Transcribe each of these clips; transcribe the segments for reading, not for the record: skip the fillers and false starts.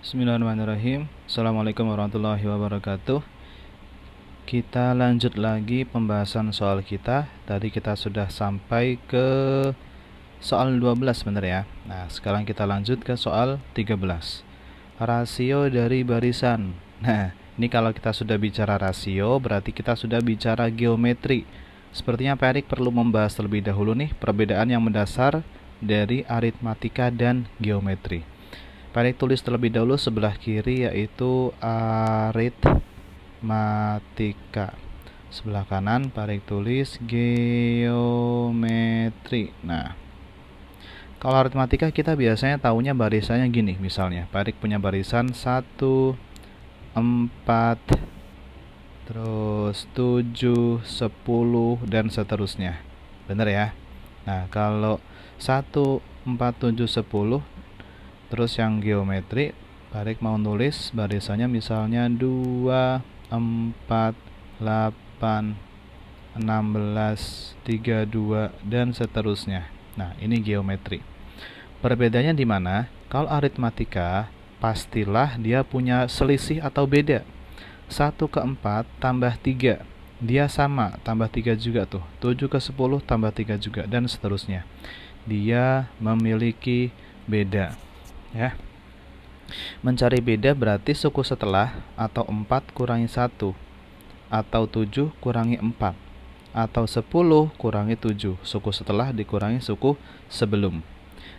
Bismillahirrahmanirrahim. Assalamualaikum warahmatullahi wabarakatuh. Kita lanjut lagi pembahasan soal kita. Tadi kita sudah sampai ke soal 12 benar ya. Nah, sekarang kita lanjut ke soal 13. Rasio dari barisan. Nah, ini kalau kita sudah bicara rasio, berarti kita sudah bicara geometri. Sepertinya Pak Erik perlu membahas terlebih dahulu nih perbedaan yang mendasar dari aritmatika dan geometri. Pak Erik tulis terlebih dahulu sebelah kiri yaitu aritmatika. Sebelah kanan Pak Erik tulis geometri. Nah, kalau aritmatika kita biasanya tahunya barisannya gini. Misalnya Pak Erik punya barisan 1, 4, terus 7, 10 dan seterusnya. Benar ya? Nah, kalau 1, 4, 7, 10, terus yang geometri, Pak Erik mau nulis barisannya misalnya 2, 4, 8, 16, 32 dan seterusnya. Nah, ini geometri. Perbedaannya di mana? Kalau aritmatika, pastilah dia punya selisih atau beda. 1 ke 4 tambah 3, dia sama, tambah 3 juga tuh. 7 ke 10 tambah 3 juga dan seterusnya. Dia memiliki beda. Ya. Mencari beda berarti suku setelah atau 4 kurangi 1 atau 7 kurangi 4 atau 10 kurangi 7. Suku setelah dikurangi suku sebelum.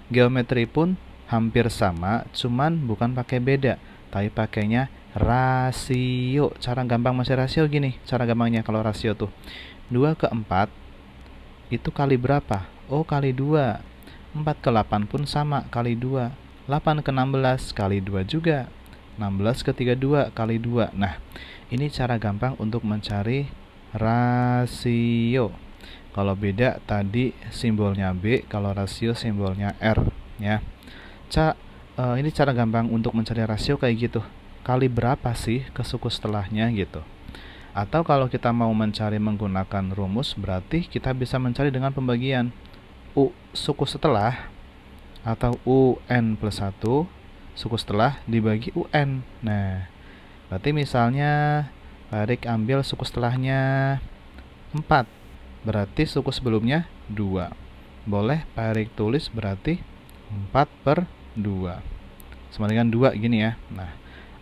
Geometri pun hampir sama, cuman bukan pakai beda, tapi pakainya rasio. Cara gampang masih rasio gini, cara gampangnya kalau rasio tuh 2 ke 4 itu kali berapa? Oh, kali 2. 4 ke 8 pun sama, kali 2. 8 ke 16 kali 2 juga. 16 ke 32 kali 2. Nah, ini cara gampang untuk mencari rasio. Kalau beda tadi simbolnya B, kalau rasio simbolnya R ya. Ini cara gampang untuk mencari rasio kayak gitu. Kali berapa sih ke suku setelahnya gitu. Atau kalau kita mau mencari menggunakan rumus, berarti kita bisa mencari dengan pembagian U suku setelah atau UN plus 1 suku setelah dibagi UN. Nah, berarti misalnya Pak Erik ambil suku setelahnya 4, berarti suku sebelumnya 2. Boleh Pak Erik tulis berarti 4 per 2 sama dengan 2 gini ya. Nah,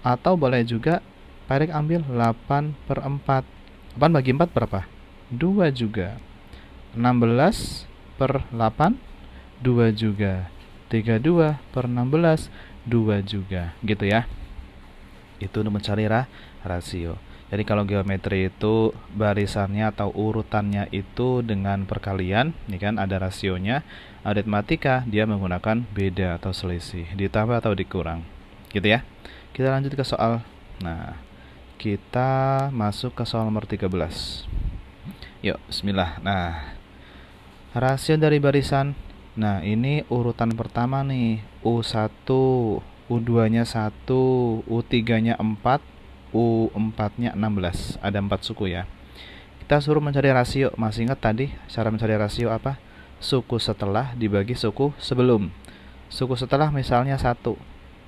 atau boleh juga Pak Erik ambil 8 per 4. 8 bagi 4 berapa? 2 juga. 16 per 8 2 juga. 32 per 16 2 juga gitu ya. Itu untuk mencari rasio. Jadi kalau geometri itu barisannya atau urutannya itu dengan perkalian, ini kan ada rasionya. Aritmatika dia menggunakan beda atau selisih, ditambah atau dikurang. Gitu ya. Kita lanjut ke soal. Nah, kita masuk ke soal nomor 13. Yuk, bismillah. Nah, rasio dari barisan. Nah, ini urutan pertama nih, U1, U2-nya 1, U3-nya 4, U4-nya 16. Ada 4 suku ya. Kita suruh mencari rasio. Masih ingat tadi cara mencari rasio apa? Suku setelah dibagi suku sebelum. Suku setelah misalnya 1.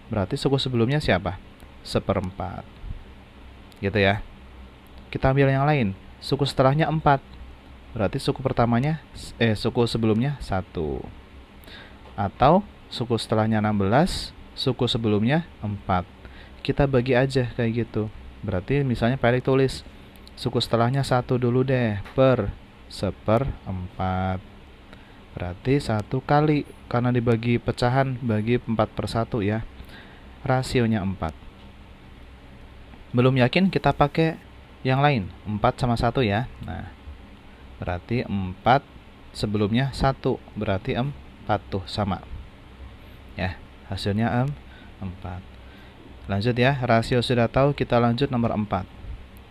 Berarti suku sebelumnya siapa? 1/4. Gitu ya. Kita ambil yang lain. Suku setelahnya 4. Berarti suku sebelumnya 1. Atau suku setelahnya 16, suku sebelumnya 4. Kita bagi aja kayak gitu. Berarti misalnya Pak Erik tulis suku setelahnya 1 dulu deh, per 1/4. Berarti 1 kali, karena dibagi pecahan, bagi 4 per 1 ya. Rasionya 4. Belum yakin kita pakai yang lain, 4 sama 1 ya. Nah, berarti 4 sebelumnya 1, berarti 4 tuh sama ya, hasilnya 4. Lanjut ya, rasio sudah tahu, kita lanjut nomor 4.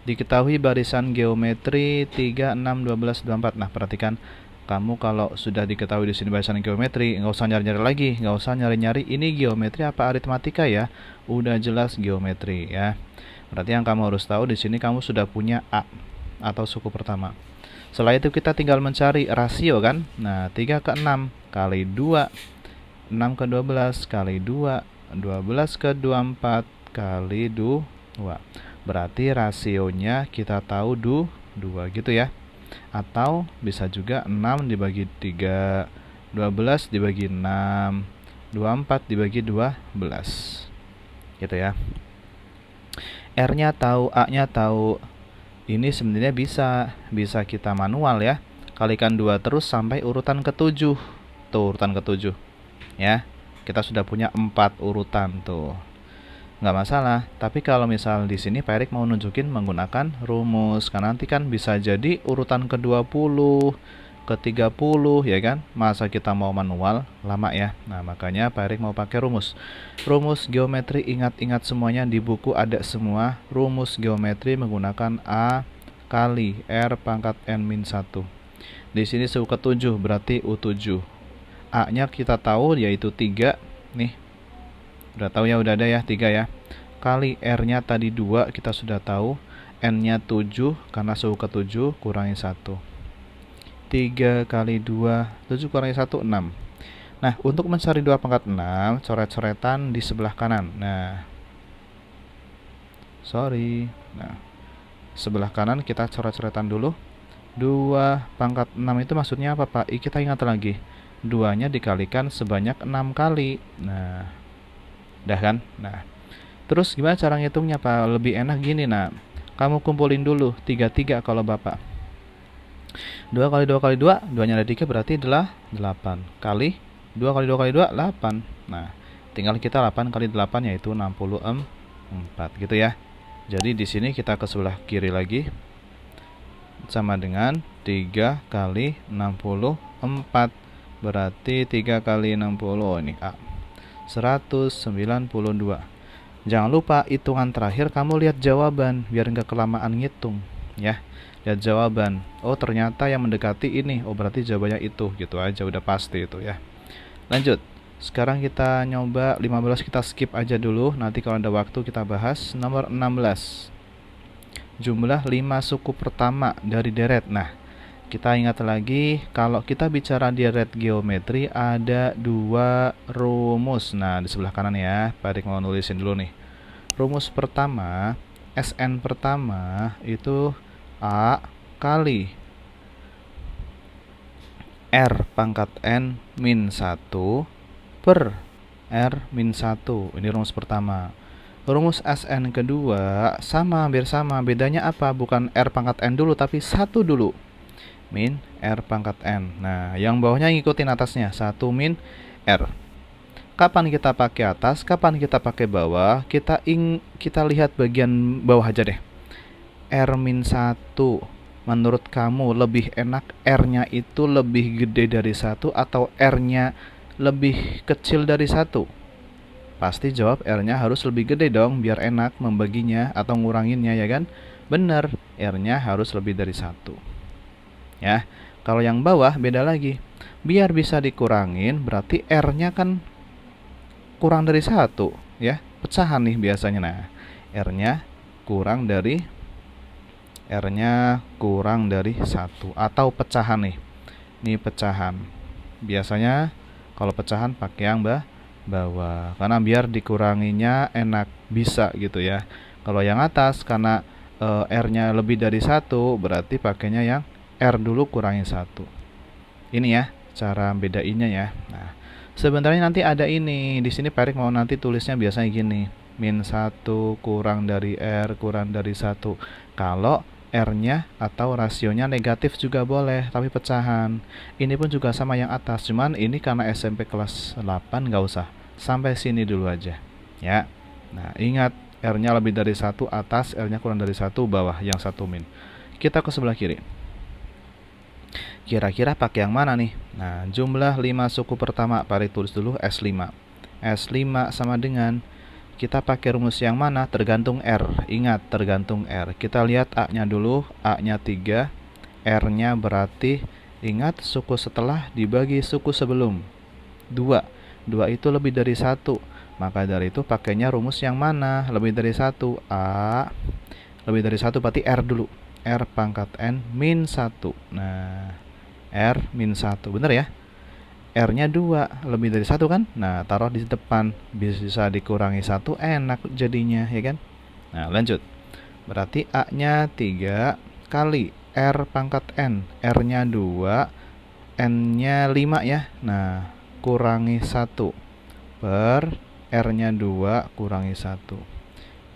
Diketahui barisan geometri 3, 6, 12, 24. Nah, perhatikan, kamu kalau sudah diketahui di sini barisan geometri, nggak usah nyari-nyari lagi, nggak usah nyari-nyari ini geometri apa aritmatika ya, udah jelas geometri ya. Berarti yang kamu harus tahu di sini kamu sudah punya A atau suku pertama. Setelah itu kita tinggal mencari rasio kan. Nah, 3 ke 6 kali 2, 6 ke 12 kali 2, 12 ke 24 kali 2. Berarti rasionya kita tahu 2 gitu ya. Atau bisa juga 6 dibagi 3, 12 dibagi 6, 24 dibagi 12. Gitu ya. R-nya tahu, A-nya tahu. Ini sebenarnya bisa kita manual ya. Kalikan 2 terus sampai urutan ke-7. Tuh urutan ke-7. Ya. Kita sudah punya 4 urutan tuh. Nggak masalah, tapi kalau misal di sini Pak Erik mau nunjukin menggunakan rumus, karena nanti kan bisa jadi urutan ke-20, ke-30 ya kan. Masa kita mau manual lama ya. Nah, makanya Pak Erik mau pakai rumus. Rumus geometri, ingat-ingat semuanya di buku ada semua. Rumus geometri menggunakan A kali R pangkat N-1. Di sini suku ke-7 berarti U7. A-nya kita tahu yaitu 3 nih. Udah tahu ya, udah ada ya 3 ya. Kali R-nya tadi 2 kita sudah tahu. N-nya 7 karena suku ke-7 kurangi 1. 3 kali 2, 7 kurangi 1, 6. Nah, untuk mencari 2 pangkat 6, coret-coretan di sebelah kanan. Nah, sebelah kanan kita coret-coretan dulu. 2 pangkat 6 itu maksudnya apa, Pak? Kita ingat lagi. 2-nya dikalikan sebanyak 6 kali. Nah, udah kan? Nah, terus gimana cara ngitungnya, Pak? Lebih enak gini, nah. Kamu kumpulin dulu 3 kalau Bapak. 2 kali 2 kali 2, 2-nya ada 3 berarti adalah 8. Kali 2 kali 2 kali 2, 8. Nah, tinggal kita 8 kali 8 yaitu 64 gitu ya. Jadi di sini kita ke sebelah kiri lagi. Sama dengan 3 kali 64. Berarti 3 kali 60 ini A. 192. Jangan lupa hitungan terakhir kamu lihat jawaban biar nggak kelamaan ngitung ya. Lihat jawaban. Oh, ternyata yang mendekati ini. Oh, berarti jawabannya itu. Gitu aja udah pasti itu ya. Lanjut. Sekarang kita nyoba 15, kita skip aja dulu. Nanti kalau ada waktu kita bahas. Nomor 16. Jumlah 5 suku pertama dari deret. Nah, kita ingat lagi kalau kita bicara deret geometri ada 2 rumus. Nah, di sebelah kanan ya, Pak Erik mau nulisin dulu nih. Rumus pertama, SN pertama itu A kali R pangkat N min 1 per R min 1. Ini rumus pertama. Rumus SN kedua sama, hampir sama. Bedanya apa? Bukan R pangkat N dulu, tapi 1 dulu. Min R pangkat N. Nah, yang bawahnya ngikutin atasnya. 1 min R. Kapan kita pakai atas? Kapan kita pakai bawah? Kita lihat bagian bawah aja deh. R min 1. Menurut kamu lebih enak R-nya itu lebih gede dari 1 atau R-nya lebih kecil dari 1? Pasti jawab R-nya harus lebih gede dong, biar enak membaginya atau nguranginnya ya kan? Bener, R-nya harus lebih dari 1. Ya, kalau yang bawah beda lagi. Biar bisa dikurangin, berarti R-nya kan kurang dari 1 ya. Pecahan nih biasanya. Nah, R-nya kurang dari 1 atau pecahan nih. Ini pecahan. Biasanya kalau pecahan pakai yang bawah karena biar dikuranginya enak, bisa gitu ya. Kalau yang atas karena R-nya lebih dari 1 berarti pakainya yang R dulu kurangi 1. Ini ya cara bedainnya ya. Nah, sebenarnya nanti ada ini. Di sini Pak Erik mau nanti tulisnya biasanya gini. Min 1 kurang dari R kurang dari 1. Kalau R-nya atau rasionya negatif juga boleh, tapi pecahan. Ini pun juga sama yang atas, cuman ini karena SMP kelas 8 nggak usah. Sampai sini dulu aja. Ya. Nah, ingat R-nya lebih dari 1 atas, R-nya kurang dari 1 bawah, yang 1 min. Kita ke sebelah kiri. Kira-kira pakai yang mana nih? Nah, jumlah 5 suku pertama, Pak Erik tulis dulu S5. S5 sama dengan kita pakai rumus yang mana? Tergantung R. Ingat, tergantung R. Kita lihat A-nya dulu. A-nya 3. R-nya berarti, ingat, suku setelah dibagi suku sebelum. 2. 2 itu lebih dari 1. Maka dari itu pakainya rumus yang mana? Lebih dari 1. A. Lebih dari 1 berarti R dulu. R pangkat N min 1. Nah, R min 1. Bener ya? R-nya 2, lebih dari 1 kan? Nah, taruh di depan, bisa dikurangi 1, enak jadinya, ya kan? Nah, lanjut. Berarti A-nya 3 kali R pangkat N. R-nya 2, N-nya 5 ya. Nah, kurangi 1 per R-nya 2 kurangi 1.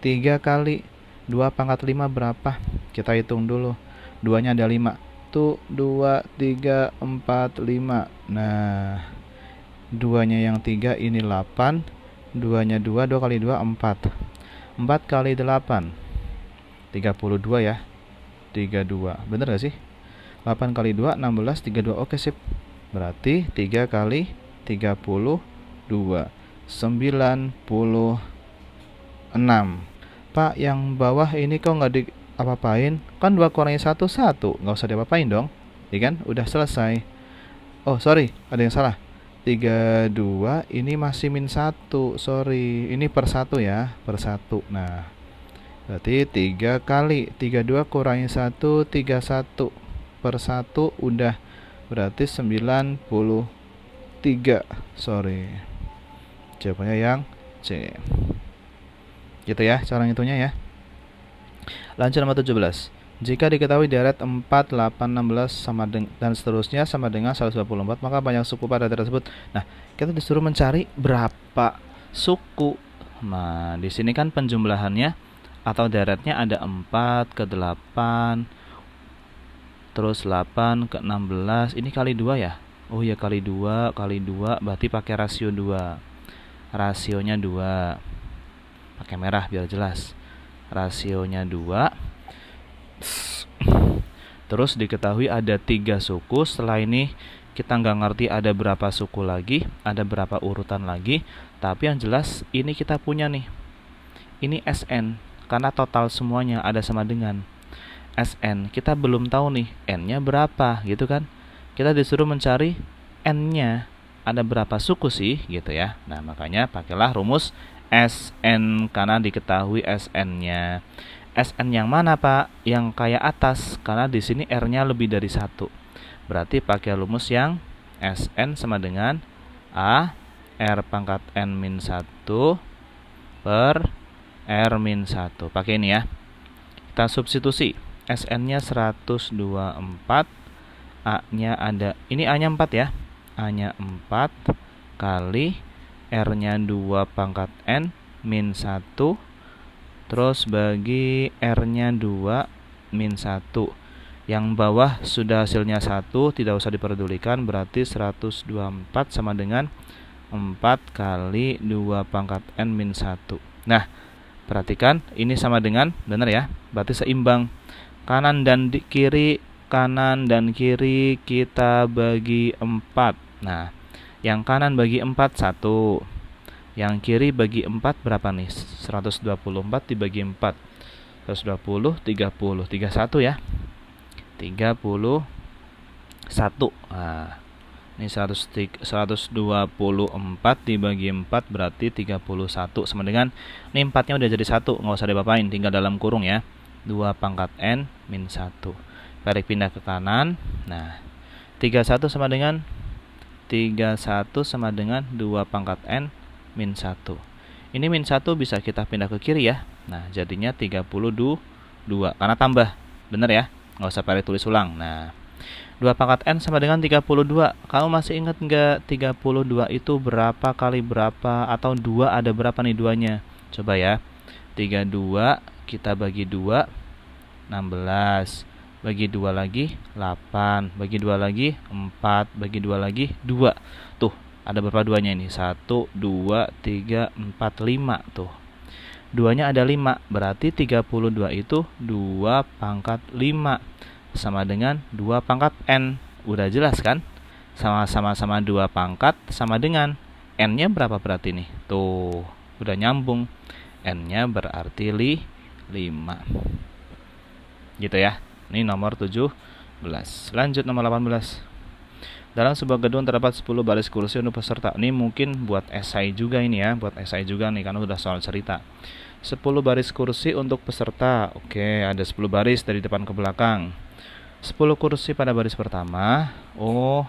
3 kali 2 pangkat 5 berapa? Kita hitung dulu. 2-nya ada 5. Tuh, 2, 3, 4, 5. Nah, 2-nya yang 3 ini 8. 2-nya 2, 2 kali 2, 4. 4 kali 8. 32 ya. 32. Bener gak sih? 8 kali 2, 16, 32. Oke, sip. Berarti 3 kali 32. 96. Pak, yang bawah ini kok nggak apa-apain? Kan 2 kurangi 1, 1. Nggak usah diapa-apain dong. Ya kan? Udah selesai. Oh, sorry. Ada yang salah. 32 ini masih min 1. Sorry. Ini per 1 ya. Per 1. Nah, berarti 3 kali 32 kurangi 1, 31 per 1 udah berarti 93. Sorry. Jawabannya yang C. Gitu ya cara ngitungnya ya. Lanjut nomor 17. Jika diketahui deret 4, 8, 16 dan seterusnya sama dengan 124, maka banyak suku pada deret tersebut. Nah, kita disuruh mencari berapa suku. Nah, di sini kan penjumlahannya atau deretnya ada 4 ke 8, terus 8 ke 16. Ini kali 2 ya? Oh ya, kali 2, berarti pakai rasio 2. Rasionya 2. Pakai merah biar jelas. Rasionya 2. Terus diketahui ada 3 suku. Setelah ini kita nggak ngerti ada berapa suku lagi, ada berapa urutan lagi. Tapi yang jelas ini kita punya nih. Ini SN. Karena total semuanya ada sama dengan SN. Kita belum tahu nih N-nya berapa gitu kan. Kita disuruh mencari N-nya. Ada berapa suku sih gitu ya. Nah, makanya pakailah rumus SN karena diketahui SN-nya. SN yang mana, Pak? Yang kayak atas, karena di sini R-nya lebih dari 1. Berarti pakai rumus yang SN sama dengan A R pangkat N min 1 per R min 1. Pakai ini ya. Kita substitusi. SN-nya 124. A-nya ada. Ini A-nya 4 ya. A-nya 4 kali R-nya 2 pangkat N min 1. Terus bagi R-nya 2 min 1. Yang bawah sudah hasilnya 1. Tidak usah diperdulikan. Berarti 124 sama dengan 4 kali 2 pangkat N min 1. Nah, perhatikan, ini sama dengan, benar ya, berarti seimbang. Kanan dan kiri kita bagi 4. Nah, yang kanan bagi 4, 1. Yang kiri bagi 4 berapa nih? 124 dibagi 4. 120, 30. 31 ya. 31. Nah, ini 124 dibagi 4 berarti 31 sama dengan, ini 4-nya udah jadi 1, nggak usah diapa-apain, tinggal dalam kurung ya. 2 pangkat N min 1. Tarik pindah ke kanan. Nah, 31 sama dengan 2 pangkat N min 1. Ini min 1 bisa kita pindah ke kiri ya. Nah, jadinya 32 karena tambah. Bener ya? Nggak usah pakai tulis ulang. Nah, 2 pangkat N sama dengan 32. Kamu masih ingat nggak 32 itu berapa kali berapa? Atau 2 ada berapa nih 2-nya? Coba ya. 32 kita bagi 2, 16. Bagi 2 lagi, 8. Bagi 2 lagi, 4. Bagi 2 lagi, 2. Tuh, ada berapa 2-nya ini? 1, 2, 3, 4, 5. Tuh. 2-nya ada 5. Berarti 32 itu 2 pangkat 5. Sama dengan 2 pangkat N. Udah jelas kan? Sama-sama 2 pangkat sama dengan N-nya berapa berarti nih? Tuh, udah nyambung. N-nya berarti 5. Gitu ya. Ini nomor 17. Lanjut nomor 18. Dalam sebuah gedung terdapat 10 baris kursi untuk peserta. Ini mungkin buat esai juga ini ya, buat esai juga nih karena udah soal cerita. 10 baris kursi untuk peserta. Oke, ada 10 baris dari depan ke belakang. 10 kursi pada baris pertama. Oh,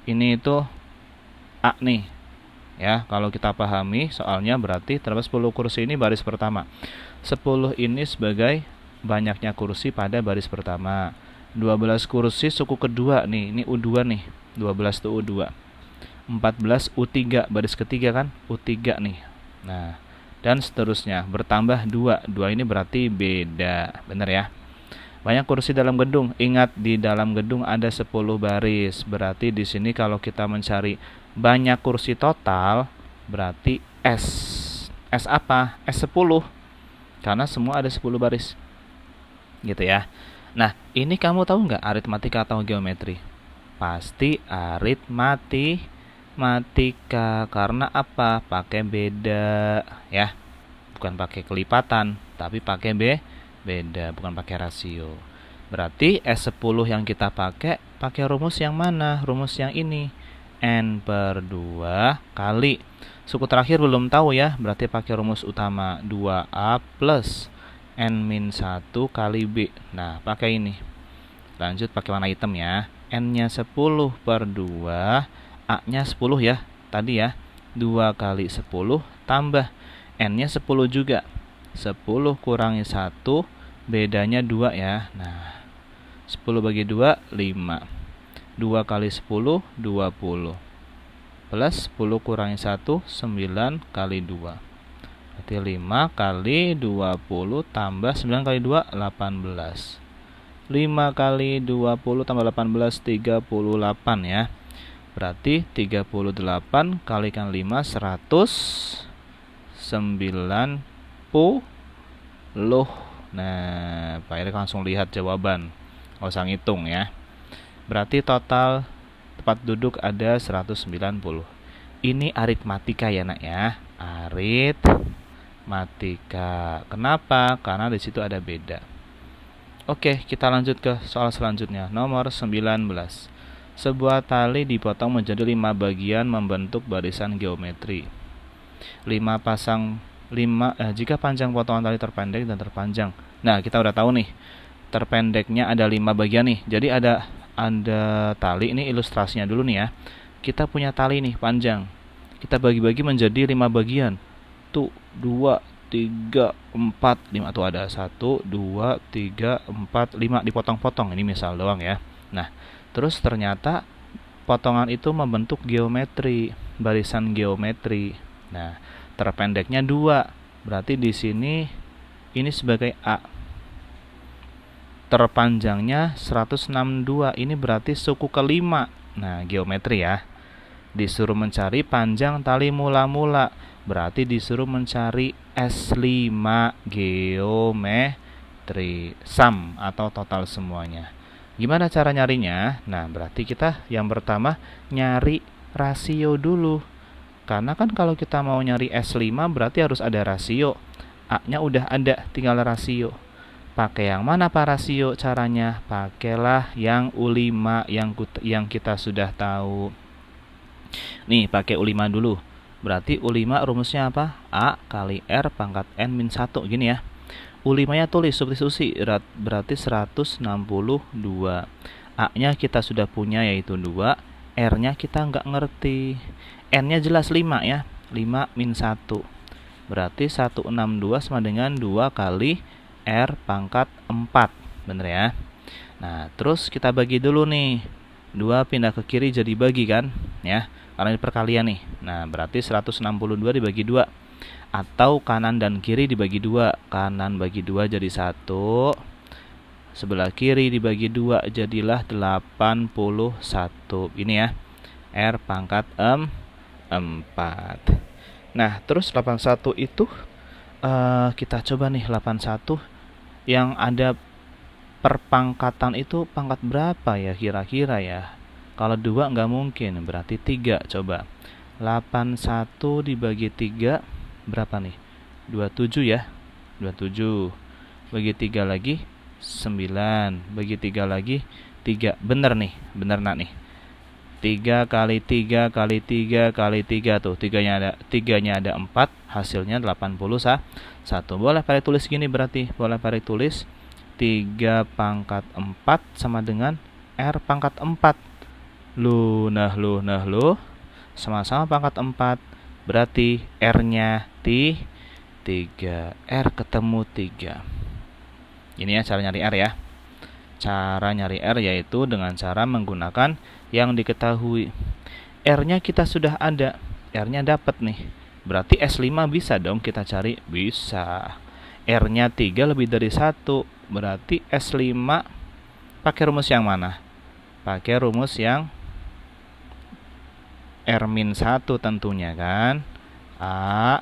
ini itu A nih. Ya, kalau kita pahami soalnya berarti terdapat 10 kursi ini baris pertama. 10 ini sebagai banyaknya kursi pada baris pertama. 12 kursi suku kedua nih, ini U2 nih. 12 itu U2. 14 U3 baris ketiga kan? U3 nih. Nah, dan seterusnya bertambah 2. 2 ini berarti beda. Benar ya? Banyak kursi dalam gedung. Ingat di dalam gedung ada 10 baris. Berarti di sini kalau kita mencari banyak kursi total berarti S. S apa? S10. Karena semua ada 10 baris. Gitu ya. Nah, ini kamu tahu nggak aritmatika atau geometri? Pasti aritmatika. Karena apa? Pakai beda ya. Bukan pakai kelipatan, tapi pakai beda, bukan pakai rasio. Berarti S10 yang kita pakai rumus yang mana? Rumus yang ini. N/2 kali. Suku terakhir belum tahu ya, berarti pakai rumus utama 2A plus N-1 kali B. Nah, pakai ini. Lanjut pakai warna hitam ya. N-nya 10/2, A-nya 10 ya, tadi ya. 2 kali 10 tambah N-nya 10 juga. 10 kurangi 1, bedanya 2 ya. Nah, 10 bagi 2, 5. 2 kali 10, 20. Plus 10 kurangi 1, 9 kali 2. Berarti 5 kali 20 tambah 9 kali 2, 18. 5 kali 20 tambah 18, 38 ya. Berarti 38 kalikan 5, 190. Nah, Pak Erik langsung lihat jawaban. Nggak usah ngitung ya. Berarti total tempat duduk ada 190. Ini aritmatika ya nak ya. Aritmatika. Kenapa? Karena di situ ada beda. Oke, kita lanjut ke soal selanjutnya. Nomor 19. Sebuah tali dipotong menjadi 5 bagian membentuk barisan geometri. Jika panjang potongan tali terpendek dan terpanjang. Nah, kita udah tahu nih. Terpendeknya ada 5 bagian nih. Jadi ada tali, ini ilustrasinya dulu nih ya. Kita punya tali nih panjang. Kita bagi-bagi menjadi 5 bagian. Tuh, 2, 3, 4, 5. Tuh ada 1, 2, 3, 4, 5 dipotong-potong. Ini misal doang ya. Nah, terus ternyata potongan itu membentuk geometri, barisan geometri. Nah, terpendeknya 2. Berarti di sini ini sebagai A. Terpanjangnya 162. Ini berarti suku kelima. Nah, geometri ya. Disuruh mencari panjang tali mula-mula. Berarti disuruh mencari S5 geometri. Sum atau total semuanya. Gimana cara nyarinya? Nah, berarti kita yang pertama nyari rasio dulu. Karena kan kalau kita mau nyari S5 berarti harus ada rasio. A-nya udah ada, tinggal rasio. Pakai yang mana Pak rasio caranya? Pakailah yang U5 yang kita sudah tahu. Nih, pakai U5 dulu. Berarti U5 rumusnya apa? A kali R pangkat N-1 gini ya. U5-nya tulis substitusi, berarti 162. A-nya kita sudah punya yaitu 2, R-nya kita nggak ngerti. N-nya jelas 5 ya, 5-1. Berarti 162 sama dengan 2 kali R pangkat 4. Bener ya. Nah, terus kita bagi dulu nih. 2 pindah ke kiri jadi bagi kan? Ya, karena ini perkalian nih. Nah, berarti 162 dibagi 2. Atau kanan dan kiri dibagi 2. Kanan bagi 2 jadi 1. Sebelah kiri dibagi 2 jadilah 81. Ini ya. R pangkat 4. Nah, terus 81 itu kita coba nih 81 yang ada perpangkatan itu pangkat berapa ya kira-kira ya? Kalau 2 nggak mungkin, berarti 3 coba. 81 dibagi 3 berapa nih? 27 ya. 27. Bagi 3 lagi 9. Bagi 3 lagi 3. Bener nih, bener nak nih. 3 kali 3 kali 3 kali 3 tuh. 3-nya ada 4, hasilnya 81. Boleh Pak tulis gini berarti. Boleh Pak tulis 3 pangkat 4 sama dengan R pangkat 4. Nah. sama-sama pangkat 4, berarti R-nya 3. R ketemu 3. Ini ya cara nyari R ya. Cara nyari R yaitu dengan cara menggunakan yang diketahui. R-nya kita sudah ada, R-nya dapat nih. Berarti S5 bisa dong kita cari? Bisa. R-nya 3 lebih dari 1, berarti S5 pakai rumus yang mana? Pakai rumus yang R-1 tentunya kan. A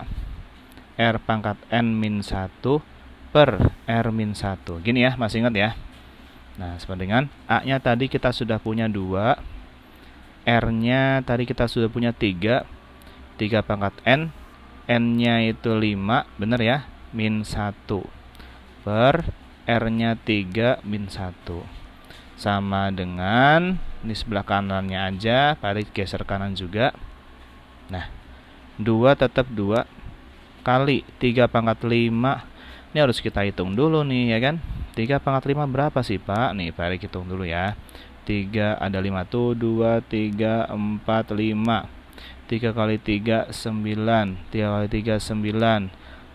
R pangkat N-1 per R-1. Gini ya, masih ingat ya? Nah, sama dengan A-nya tadi kita sudah punya 2, R-nya tadi kita sudah punya 3 pangkat N, N-nya itu 5, bener ya? Min 1 per R-nya 3 min 1. Sama dengan, ini sebelah kanannya aja, Farid geser kanan juga. Nah, 2 tetap 2 kali 3 pangkat 5. Ini harus kita hitung dulu nih ya kan. 3 pangkat 5 berapa sih Pak? Nih Farid hitung dulu ya. 3 ada 5 tuh, 2, 3, 4, 5. 3 kali 3, 9. 3 kali 3, 9.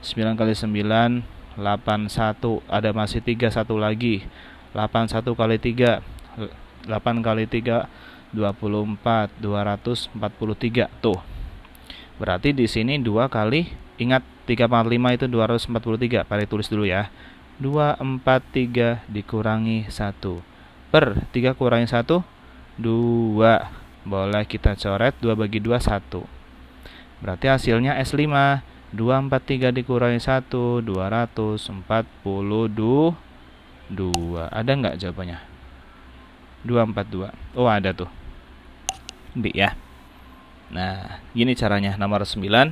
9 kali 9, 81. Ada masih 3, satu lagi. 81 kali 3, 8 kali 3, 24, 243. Tuh. Berarti di sini 2 kali, ingat 3 pangkat 5 itu 243. Mari tulis dulu ya. 243 dikurangi 1. Per 3 kurangi 1, 2. Boleh kita coret, 2 bagi 2, 1. Berarti hasilnya S5. 243 dikurangi 1, 242. Ada nggak jawabannya? 242. Oh, ada tuh. B ya. Nah, gini caranya nomor 19.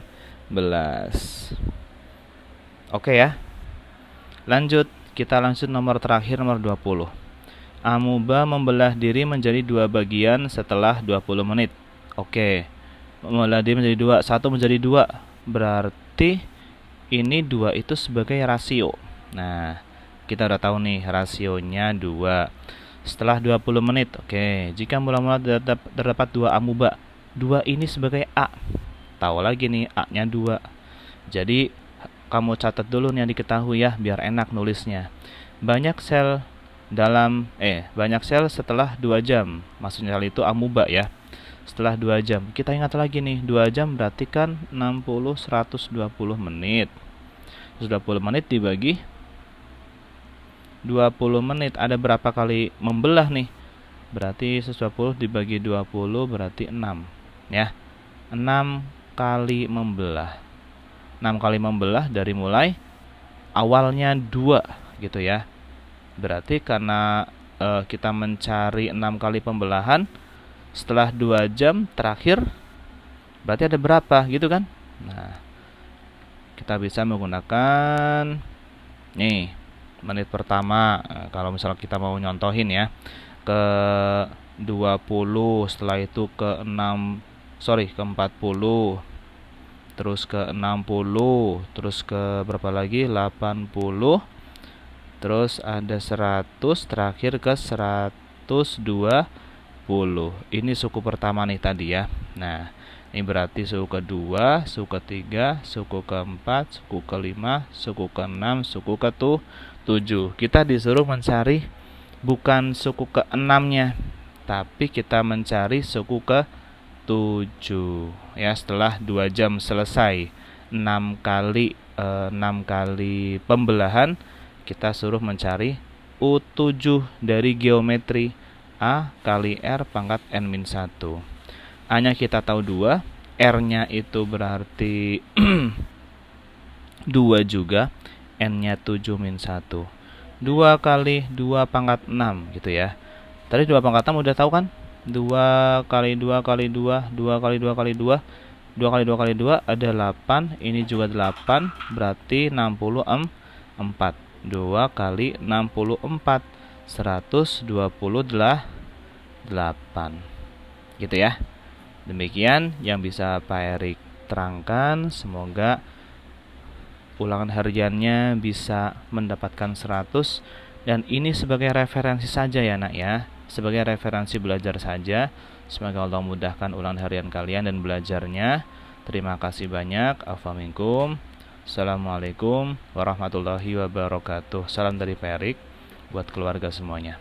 Oke ya. Lanjut, kita lanjut nomor terakhir, nomor 20. Amuba membelah diri menjadi 2 bagian setelah 20 menit. Oke. Membelah diri menjadi 2, 1 menjadi 2. Berarti ini 2 itu sebagai rasio. Nah, kita udah tahu nih rasionya 2 setelah 20 menit. Oke, jika mula-mula terdapat 2 amuba, 2 ini sebagai A. Tahu lagi nih A-nya 2. Jadi kamu catat dulu nih yang diketahui ya biar enak nulisnya. Banyak sel setelah 2 jam. Maksudnya hal itu amuba ya. Setelah 2 jam. Kita ingat lagi nih, 2 jam berarti kan 60 120 menit. 120 menit dibagi 20 menit, ada berapa kali membelah nih? Berarti 120 dibagi 20 berarti 6 ya. 6 kali membelah. 6 kali membelah dari mulai awalnya 2 gitu ya. Berarti karena kita mencari 6 kali pembelahan setelah 2 jam terakhir, berarti ada berapa gitu kan? Nah, kita bisa menggunakan nih menit pertama. Kalau misalnya kita mau nyontohin ya, ke 20, setelah itu ke 40, terus ke 60, terus ke berapa lagi, 80, terus ada 100, terakhir ke 120. Ini suku pertama nih tadi ya. Nah, ini berarti suku kedua, suku ketiga, suku keempat, suku kelima, suku keenam, suku ke-7. Kita disuruh mencari bukan suku ke-6-nya, tapi kita mencari suku ke-7 ya. Setelah 2 jam selesai 6 kali pembelahan, kita suruh mencari U7 dari geometri A kali R pangkat N-1. A-nya kita tahu 2, R-nya itu berarti 2 juga, N-nya 7 min 1. 2 kali 2 pangkat 6 gitu ya. Tadi 2 pangkat 6 udah tahu kan? 2 kali 2 kali 2, 2 kali 2 kali 2, 2 kali 2 kali 2 ada 8, ini juga 8, berarti 64. 2 kali 64, 128. Gitu ya. Demikian yang bisa Pak Erik terangkan. Semoga ulangan hariannya bisa mendapatkan 100. Dan ini sebagai referensi saja ya nak ya. Sebagai referensi belajar saja. Semoga Allah mudahkan ulangan harian kalian dan belajarnya. Terima kasih banyak. Afa minkum. Assalamualaikum warahmatullahi wabarakatuh. Salam dari Pak Erik buat keluarga semuanya.